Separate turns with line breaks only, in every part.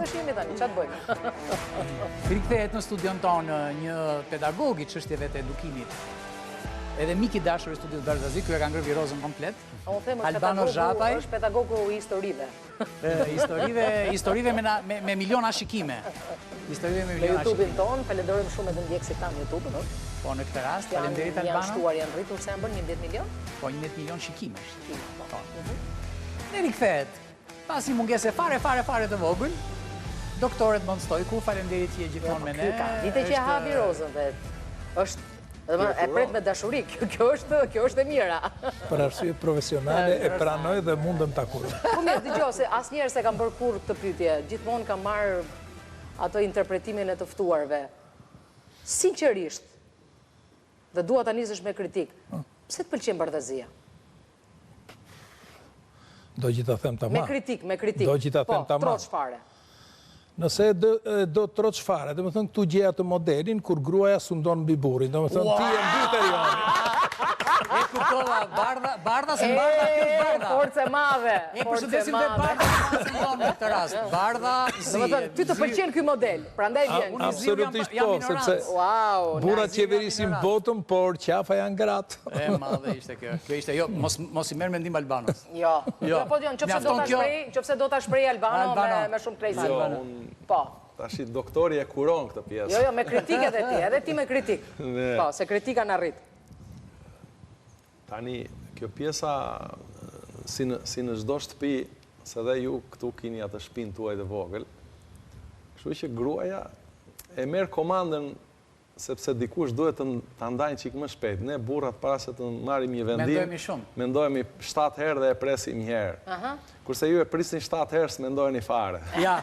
tash jemi tani, ç'a të bëjmë?
Rikthehet në studion tonë një pedagog i çështjeve të edukimit. Edhe mik i dashur i studios Barzazi, ky e ka ngrënë virozën komplet. Albano Zhataj.
Është pedagogu i historive.
Historive me miliona shikime. Historive me
Në
miliona shikime.
YouTube-in ton, falenderojmë shumë edhe ndjekësit tanë në YouTube, no?
Po në këtë rast, faleminderit
Janë
Albano.
shtuar, janë rritur se janë bërë 11 milion?
Po 11 milion shikimesh. Dhe rikthehet. Pasi mungese fare të vogël, doktoret Monstojku, faleminderit që je gjithmonë me ne.
Dite që e ha virozën dhe është e pret me dashuri, kjo është e mira.
Për arsye profesionale e pranoj dhe mundem ta kurrë.
Po mirë, dëgjoj se asnjëherë se kam bërë kurrë këtë pyetje, gjithmonë kam marrë ato interpretimin e të ftuarve. Sinqerisht, dhe dua ta nisësh me kritik, pse të pëlqen Bardhazia?
Do gjitha them tamam.
Me kritik.
Do gjitha them tamam.
Po, troç fare.
Nëse do troç fare, do të thënë këtu gjeja të modelin kur gruaja sundon mbi burrin, do të thënë ti e mbyter Joni.
E kuptova, Bardha se Bardha, kjo është Bardha.
Forcë e madhe.
E përshëndesim dhe Bardha në këtë rast. Bardha zi.
Domethënë, ty të pëlqen ky model, prandaj vjen.
Absolutisht po, sepse burrat qeverisin botën, por qafa janë gratë.
E madhe ishte kjo. Kjo ishte, jo, mos i merr mendim Albanos.
Jo. Po Jon, nëse do ta shpreh Albano me shumë krejtësi. Po.
Tashi doktori e kuron këtë pjesë.
Jo, me kritik edhe ti me kritik. Po, se kritika në rrit.
Tani, kjo pjesa, si në çdo shtëpi, se dhe ju këtu kini atë shtëpinë tuaj dhe vogël, kështu që gruaja e merr komandën sepse dikush duhet të ndajnë çik më shpejt. Ne burrat para se të marrim një vendim,
mendojmë shumë.
Mendojmë 7 herë dhe e presim një herë. Kurse ju e prisni 7 herë s'mendojeni fare.
Ja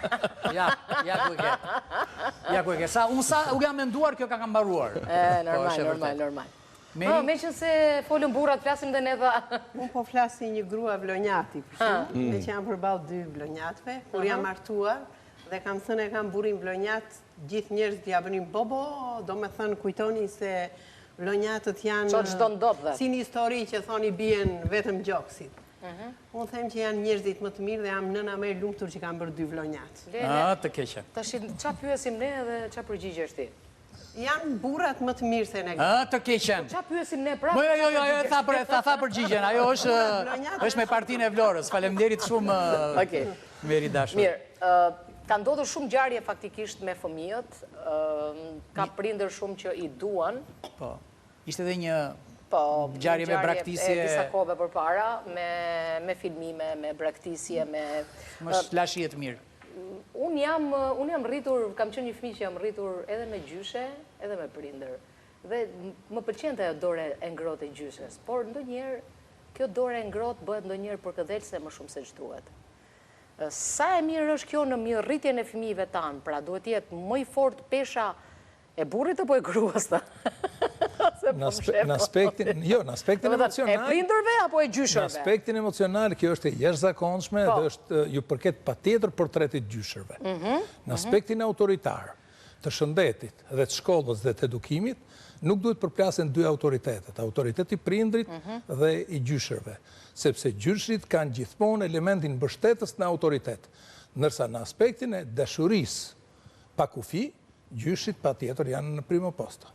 ku e ke. Sa u jam menduar, kjo ka mbaruar.
Normal. Me që se folën burrat, flasim dhe ne dha.
Unë po flasi një grua vlonjati, me që jam përballë 2 vlonjatve, kur jam martuar, dhe kam thënë e kam burin vlonjat, gjithë njerëzit ja bënin bobo, do me thënë kujtoni se vlonjatët janë si një histori që thoni bien vetëm gjoksit. Unë them që janë njerëzit më të mirë dhe jam nëna më e lumtur që kam bërë 2 vlonjat.
Të keqe.
Tash ç'a pyesim ne dhe ç'a përgjigjesh ti?
Janë burrat më të mirë se ne.
Të keqen.
Ç'a pyesim ne prapë?
Jo, tha përgjigjen. Ajo është me partinë e Vlorës. Faleminderit shumë. Meri dashur.
Mirë, ka ndodhur shumë ngjarje faktikisht me fëmijët, ka prindër shumë që i duan.
Po. Ishte edhe një ngjarje me braktisje.
Disa kohë përpara, me filmime, me braktisje, me...
Më shlashje të mirë.
Unë jam rritur, kam qenë një fëmijë që jam rritur edhe me gjyshe, edhe me prindër. Dhe më pëlqente ajo dore e ngrohtë e gjyshes, por ndonjëherë kjo dore e ngrohtë bëhet ndonjëherë përkëdhelëse më shumë se ç'duhet. Sa e mirë është kjo në mirërritjen e fëmijëve tanë, pra duhet të jetë më i fortë pesha e burrit apo e gruas ta?
Në aspektin emocional.
E prindërve apo e gjyshërve?
Në aspektin emocional, kjo është e jashtëzakonshme dhe ju përket patjetër portretit gjyshërve. Në aspektin autoritar, të shëndetit dhe të shkollës dhe të edukimit, nuk duhet përplasen 2 autoritetet, autoriteti prindrit dhe i gjyshërve, sepse gjyshrit kanë gjithmonë elementin mbështetës në autoritet, ndërsa në aspektin e dashurisë pa kufi, gjyshrit patjetër janë në primo posto.